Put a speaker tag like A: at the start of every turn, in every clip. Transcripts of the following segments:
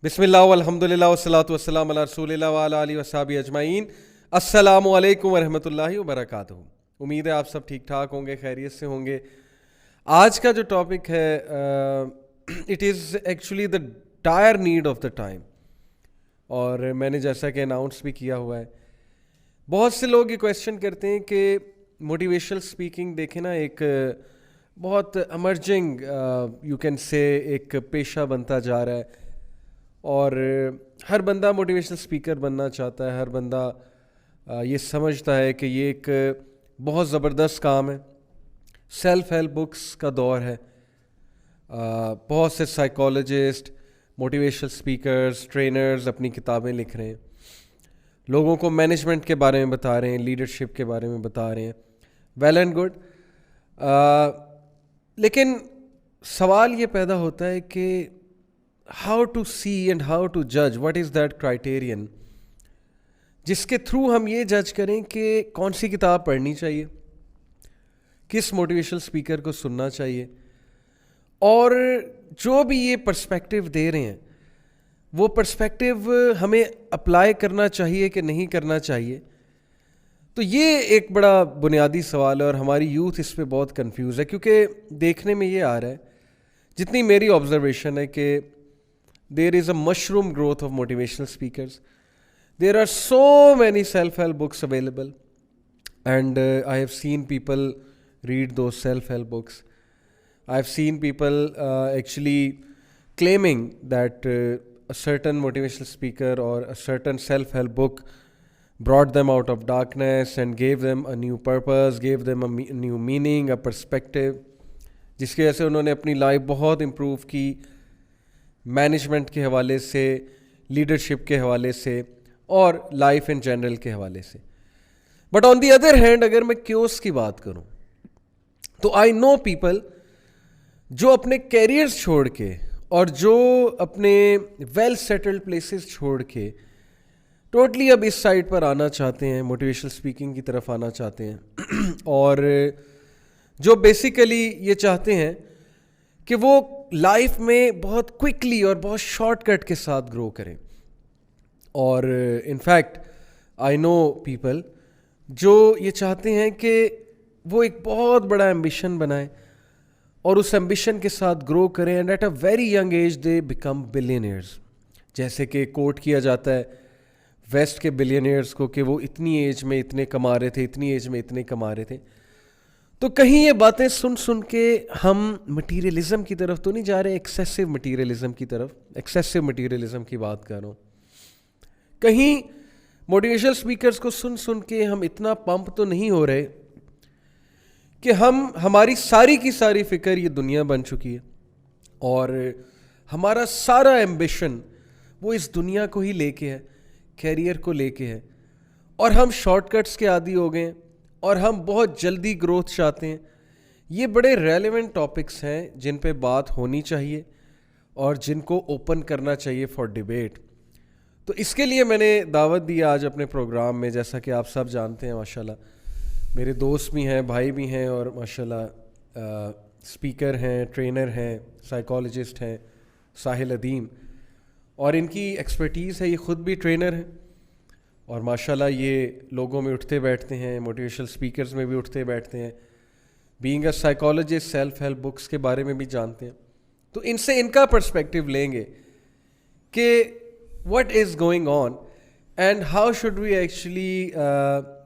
A: بسم اللہ والحمد للہ والصلاۃ والسلام علی رسول اللہ وعلی آلہ وصحبہ اجمعین. السلام علیکم ورحمۃ اللہ وبرکاتہ. امید ہے آپ سب ٹھیک ٹھاک ہوں گے, خیریت سے ہوں گے. آج کا جو ٹاپک ہے it is actually the dire need of the time, اور میں نے جیسا کہ اناؤنس بھی کیا ہوا ہے. بہت سے لوگ یہ کویشچن کرتے ہیں کہ موٹیویشنل اسپیکنگ دیکھیں نا, ایک بہت ایمرجنگ یو کین سے ایک پیشہ بنتا جا رہا ہے, اور ہر بندہ موٹیویشنل اسپیکر بننا چاہتا ہے. ہر بندہ یہ سمجھتا ہے کہ یہ ایک بہت زبردست کام ہے. سیلف ہیلپ بکس کا دور ہے. بہت سے سائیکالوجسٹ, موٹیویشنل اسپیکرز, ٹرینرز اپنی کتابیں لکھ رہے ہیں, لوگوں کو مینجمنٹ کے بارے میں بتا رہے ہیں, لیڈرشپ کے بارے میں بتا رہے ہیں. ویل اینڈ گڈ, لیکن سوال یہ پیدا ہوتا ہے کہ how to see and how to جج, واٹ از دیٹ کرائٹیرین جس کے تھرو ہم یہ جج کریں کہ کون سی کتاب پڑھنی چاہیے, کس موٹیویشنل اسپیکر کو سننا چاہیے, اور جو بھی یہ پرسپیکٹیو دے رہے ہیں وہ پرسپیکٹیو ہمیں اپلائی کرنا چاہیے کہ نہیں کرنا چاہیے. تو یہ ایک بڑا بنیادی سوال ہے, اور ہماری یوتھ اس پہ بہت کنفیوز ہے, کیونکہ دیکھنے میں یہ آ رہا ہے, جتنی میری آبزرویشن ہے, کہ there is a mushroom growth of motivational speakers. There are so many self-help books available, and I have seen people read those self-help books. I have seen people actually claiming that a certain motivational speaker or a certain self-help book brought them out of darkness and gave them a new purpose, gave them a new meaning, a perspective, جس کی وجہ سے انہوں نے اپنی life بہت improve کی, management کے حوالے سے, لیڈرشپ کے حوالے سے, اور لائف ان جنرل کے حوالے سے. But on the other hand اگر میں کیوس کی بات کروں تو آئی نو پیپل جو اپنے کیریئرز چھوڑ کے اور جو اپنے ویل سیٹلڈ پلیسز چھوڑ کے ٹوٹلی اب اس سائڈ پر آنا چاہتے ہیں, موٹیویشنل اسپیکنگ کی طرف آنا چاہتے ہیں, اور جو بیسیکلی یہ چاہتے ہیں کہ وہ لائف میں بہت کوئکلی اور بہت شارٹ کٹ کے ساتھ گرو کریں. اور انفیکٹ آئی نو پیپل جو یہ چاہتے ہیں کہ وہ ایک بہت بڑا ایمبیشن بنائیں اور اس ایمبیشن کے ساتھ گرو کریں, and at a very young age they become billionaires. جیسے کہ کوٹ کیا جاتا ہے ویسٹ کے بلینئرز کو کہ وہ اتنی ایج میں اتنے کما رہے تھے, اتنی ایج میں اتنے کما رہے تھے. تو کہیں یہ باتیں سن سن کے ہم مٹیریلزم کی طرف تو نہیں جا رہے, ایکسیسو مٹیریلزم کی طرف, ایکسیسو مٹیریلزم کی بات کر رہا ہوں. کہیں موٹیویشنل اسپیکرز کو سن سن کے ہم اتنا پمپ تو نہیں ہو رہے کہ ہماری ساری کی ساری فکر یہ دنیا بن چکی ہے, اور ہمارا سارا ایمبیشن وہ اس دنیا کو ہی لے کے ہے, کیریئر کو لے کے ہے, اور ہم شارٹ کٹس کے عادی ہو گئے ہیں, اور ہم بہت جلدی گروتھ چاہتے ہیں. یہ بڑے ریلیونٹ ٹاپکس ہیں جن پہ بات ہونی چاہیے اور جن کو اوپن کرنا چاہیے فار ڈیبیٹ. تو اس کے لیے میں نے دعوت دی آج اپنے پروگرام میں. جیسا کہ آپ سب جانتے ہیں ماشاءاللہ میرے دوست بھی ہیں, بھائی بھی ہیں, اور ماشاءاللہ اسپیکر ہیں, ٹرینر ہیں, سائیکالوجسٹ ہیں, ساحل ادیم, اور ان کی ایکسپرٹیز ہے, یہ خود بھی ٹرینر ہیں, اور ماشاءاللہ یہ لوگوں میں اٹھتے بیٹھتے ہیں, موٹیویشنل اسپیکرز میں بھی اٹھتے بیٹھتے ہیں, being a psychologist self help books کے بارے میں بھی جانتے ہیں. تو ان سے ان کا پرسپیکٹیو لیں گے کہ what is going on and how should we actually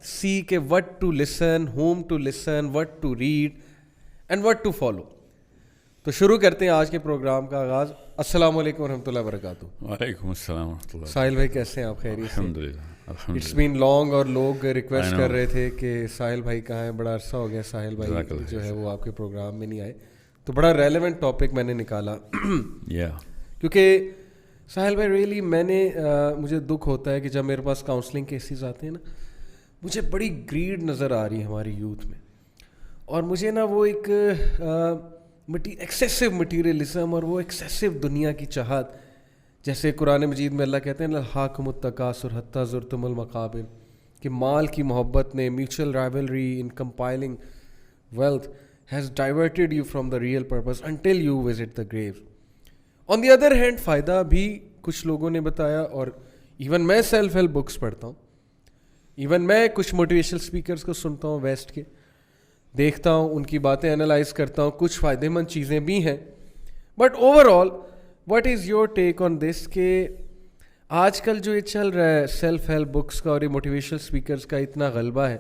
A: see کہ what to listen, whom to listen, what to read and what to follow. تو شروع کرتے ہیں آج کے پروگرام کا آغاز. السلام علیکم ورحمۃ اللہ وبرکاتہ.
B: وعلیکم السلام ورحمۃ اللہ.
A: ساحل بھائی کیسے ہیں آپ؟ خیریت سے؟
B: الحمدللہ.
A: اٹس بین لانگ, اور لوگ ریکویسٹ کر رہے تھے کہ ساحل بھائی کہاں ہیں, بڑا عرصہ ہو گیا ساحل بھائی جو ہے وہ آپ کے پروگرام میں نہیں آئے. تو بڑا ریلیونٹ ٹاپک میں نے نکالا, کیونکہ ساحل بھائی ریئلی مجھے دکھ ہوتا ہے کہ جب میرے پاس کاؤنسلنگ کیسز آتے ہیں نا, مجھے بڑی گریڈ نظر آ رہی ہے ہماری یوتھ میں, اور مجھے نا وہ ایک ایکسیسو مٹیریلزم اور وہ ایکسیسو دنیا کی چاہت, جیسے قرآن مجید میں اللہ کہتے ہیں الہاکم التکاثر حتی زرتم المقابر, کہ مال کی محبت نے, mutual rivalry in compiling wealth has diverted you from the real purpose until you visit the grave. On the other hand فائدہ بھی کچھ لوگوں نے بتایا, اور ایون میں سیلف ہیلپ بکس پڑھتا ہوں, ایون میں کچھ موٹیویشنل اسپیکرس کو سنتا ہوں ویسٹ کے, دیکھتا ہوں, ان کی باتیں انالائز کرتا ہوں, کچھ فائدہ مند چیزیں بھی ہیں. But overall what is your take on this کہ آج کل جو یہ چل رہا ہے سیلف ہیلپ بکس کا اور یہ موٹیویشنل اسپیکرس کا اتنا غلبہ ہے,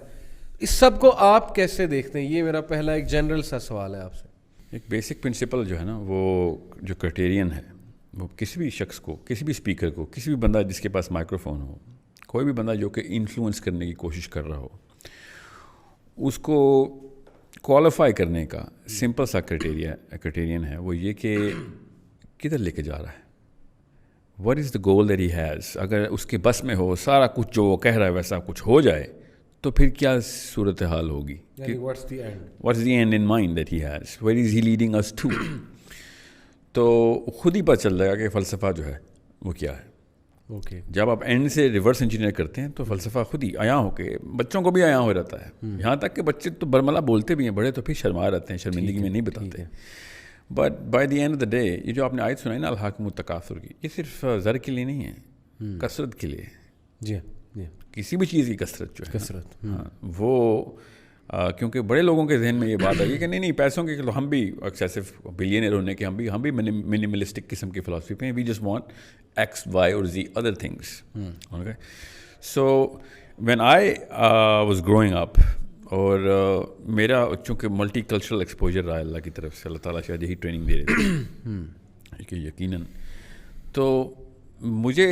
A: اس سب کو آپ کیسے دیکھتے ہیں؟ یہ میرا پہلا ایک جنرل سا سوال ہے آپ سے.
B: ایک بیسک پرنسپل جو ہے نا, وہ جو کرائٹیرین ہے, وہ کسی بھی شخص کو, کسی بھی اسپیکر کو, کسی بھی بندہ جس کے پاس مائکرو فون ہو, کوئی بھی بندہ جو کہ انفلوئنس کرنے کی کوشش کر رہا ہو, اس کو کوالیفائی کرنے کا سمپل سا کرائٹیرین ہے, وہ یہ کہ کدھر لے کے جا رہا ہے, what is the goal that he has. اگر اس کے بس میں ہو سارا کچھ جو وہ کہہ رہا ہے ویسا کچھ ہو جائے تو پھر کیا صورتحال ہوگی,
A: what's the end,
B: what's the end in mind that he has, where is he leading us to. تو خود ہی پتہ چل جائے گا کہ فلسفہ جو ہے وہ کیا ہے.
A: اوکے,
B: جب آپ اینڈ سے ریورس انجینئر کرتے ہیں تو فلسفہ خود ہی عیاں ہو کے بچوں کو بھی عیاں ہو جاتا ہے. یہاں تک کہ بچے تو برملا بولتے بھی ہیں, بڑے تو پھر شرما رہتے ہیں, شرمندگی میں نہیں بتاتے. But by the end of the day یہ جو آپ نے آیت سنائی نا الحاکم التکاثر کی, یہ صرف زر کے لیے نہیں ہے, کثرت کے لیے.
A: جی جی,
B: کسی بھی چیز کی کثرت جو ہے,
A: کثرت,
B: ہاں وہ کیونکہ بڑے لوگوں کے ذہن میں یہ بات آئی کہ نہیں پیسوں کے, ہم بھی ایکسیسو بلینئر ہونے کے, ہم بھی منیملسٹک قسم کی فلاسفی پہ ہیں. We just want X Y اور Z other things. Okay, so when I was growing up, اور میرا چونکہ ملٹی کلچرل ایکسپوجر رہا اللہ کی طرف سے, اللہ تعالیٰ شاید یہی ٹریننگ دے رہے تھے یقیناً, تو مجھے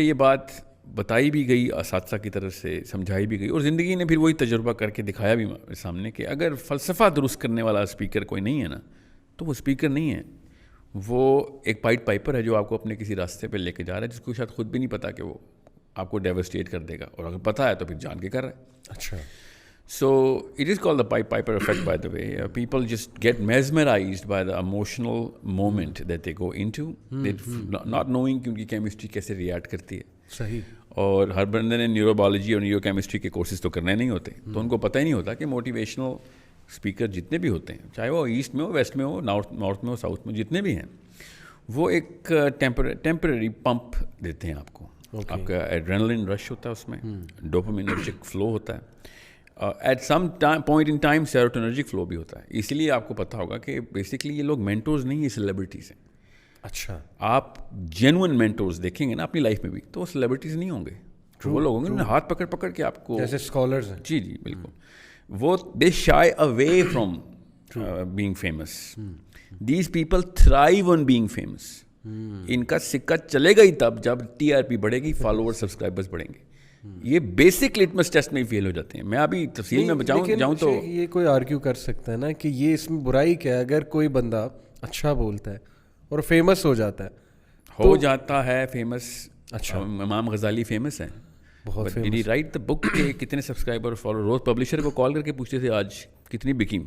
B: یہ بات بتائی بھی گئی اساتذہ کی طرف سے, سمجھائی بھی گئی, اور زندگی نے پھر وہی تجربہ کر کے دکھایا بھی سامنے کہ اگر فلسفہ درست کرنے والا اسپیکر کوئی نہیں ہے نا, تو وہ اسپیکر نہیں ہے, وہ ایک پائٹ پائپر ہے جو آپ کو اپنے کسی راستے پہ لے کے جا رہا ہے, جس کو شاید خود بھی نہیں پتا کہ وہ آپ کو ڈیوسٹیٹ کر دے گا, اور اگر پتہ ہے تو پھر جان کے کر رہا ہے.
A: اچھا,
B: So it is called the pipe piper effect, by the way. People just get mesmerized by the emotional moment that they go into, not knowing کہ ان کی کیمسٹری کیسے ریئیکٹ کرتی ہے.
A: صحیح.
B: اور ہر بندے نے نیورو بایولوجی اور نیورو کیمسٹری کے کورسز تو کرنے نہیں ہوتے, تو ان کو پتہ ہی نہیں ہوتا کہ موٹیویشنل اسپیکر جتنے بھی ہوتے ہیں, چاہے وہ ایسٹ میں ہو, ویسٹ میں ہو, نارتھ میں ہو, ساؤتھ میں, جتنے بھی ہیں, وہ ایک ٹیمپرری پمپ دیتے ہیں آپ کو. آپ کا ایڈرینلن رش ہوتا ہے, اس میں ڈوپامینرجک فلو ہوتا ہے, at some point in time serotonergic flow بھی ہوتا ہے. اسی لیے آپ کو پتہ ہوگا کہ بیسکلی یہ لوگ مینٹورز نہیں, یہ سیلیبریٹیز ہیں.
A: اچھا,
B: آپ جینوئن مینٹورز دیکھیں گے نا اپنی لائف میں بھی, تو وہ سیلیبریٹیز نہیں ہوں گے, وہ لوگ ہوں گے ہاتھ پکڑ پکڑ کے آپ کو,
A: جیسے اسکالرز ہیں.
B: جی جی بالکل, وہ they shy away from being famous. These people thrive on being famous. ان کا سکہ چلے گا ہی تب جب ٹی آر پی بڑھے گی, فالوور سبسکرائبرز بڑھیں گے. یہ بیسک لٹمس ٹیسٹ میں فیل ہو جاتے ہیں. میں ابھی تفصیل میں جاؤں تو
A: یہ کوئی آرگیو کر سکتا ہے نا کہ یہ اس میں برائی کیا ہے, اگر کوئی بندہ اچھا بولتا ہے اور فیمس ہو جاتا ہے فیمس. اچھا,
B: امام غزالی فیمس ہیں
A: بہت
B: فیمس. ڈیڈ ہی رائٹ دا بک کہ کتنے سبسکرائبر اور فالوور, روز پبلشر کو کال کر کے پوچھتے تھے آج کتنی بکی.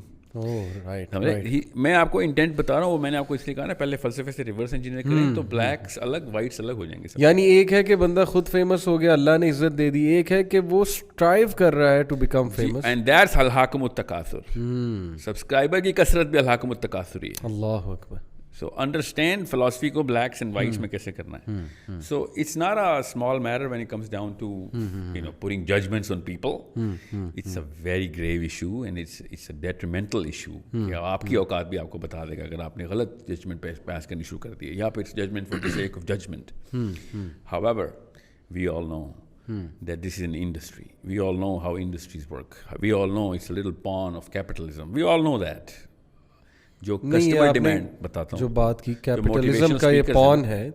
B: میں آپ کو انٹینٹ بتا رہا ہوں, وہ میں نے آپ کو اس لیے کہا نا پہلے فلسفے سے ریورس انجینئر کریں تو بلیکس الگ وائٹس الگ ہو جائیں گے.
A: یعنی ایک ہے کہ بندہ خود فیمس ہو گیا, اللہ نے عزت دے دی, ایک ہے کہ وہ اسٹرائیو کر رہا ہے to become famous,
B: and that's الحاکم التکاثر. سبسکرائبر کی کثرت بھی الحاکم التکاثر ہی ہے.
A: اللہ اکبر.
B: سو انڈرسٹینڈ فلاسفی کو بلیکس اینڈ وائٹس میں کیسے کرنا ہے. So it's not a small matter when it comes down to putting judgments on people. It's a very grave issue and it's a detrimental issue. آپ کی اوقات بھی آپ کو بتا دے گا اگر آپ نے غلط ججمنٹ پاس کرنی شروع کر دی ہے, یا پھر it's judgement for the sake of judgement. However, we all know that this is an industry. We all know how industries work. We all know it's a little pawn of capitalism. We all know that. جو customer demand بتاتا ہوں,
A: جو بات کی capitalism کا یہ پون ہے,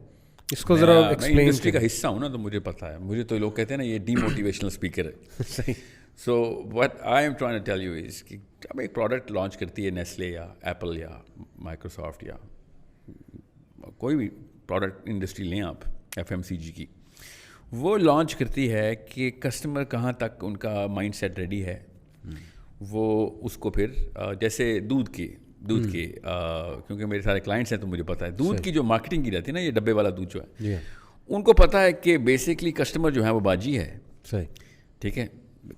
A: اس کو ذرا ایکسپلین.
B: میں انڈسٹری کا حصہ ہوں نا, تو مجھے پتا ہے. مجھے تو لوگ کہتے ہیں نا یہ ڈی موٹیویشنل اسپیکر ہے.
A: صحیح.
B: So what I am trying to tell you is کہ جب ایک پروڈکٹ لانچ کرتی ہے نیسلے یا ایپل یا مائکروسافٹ یا کوئی بھی پروڈکٹ انڈسٹری لیں آپ, ایف ایم سی جی کی, وہ لانچ کرتی ہے کہ کسٹمر کہاں تک ان کا مائنڈ سیٹ ریڈی ہے, وہ اس کو پھر جیسے دودھ کے کیونکہ میرے سارے کلائنٹس ہیں تو مجھے پتا ہے دودھ کی جو مارکیٹنگ کی جاتی ہے نا, یہ ڈبے والا دودھ جو ہے, ان کو پتا ہے کہ بیسکلی کسٹمر جو ہے وہ باجی ہے.
A: صحیح,
B: ٹھیک ہے,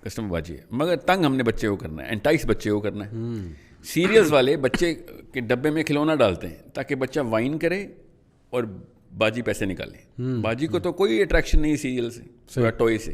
B: کسٹمر باجی ہے, مگر تنگ ہم نے بچے کو کرنا ہے, انٹائس بچے کو کرنا ہے. سیریلز والے بچے کے ڈبے میں کھلونا ڈالتے ہیں تاکہ بچہ وائن کرے اور باجی پیسے نکالیں. باجی کو تو کوئی اٹریکشن نہیں سیریل سے, ٹوئے سے.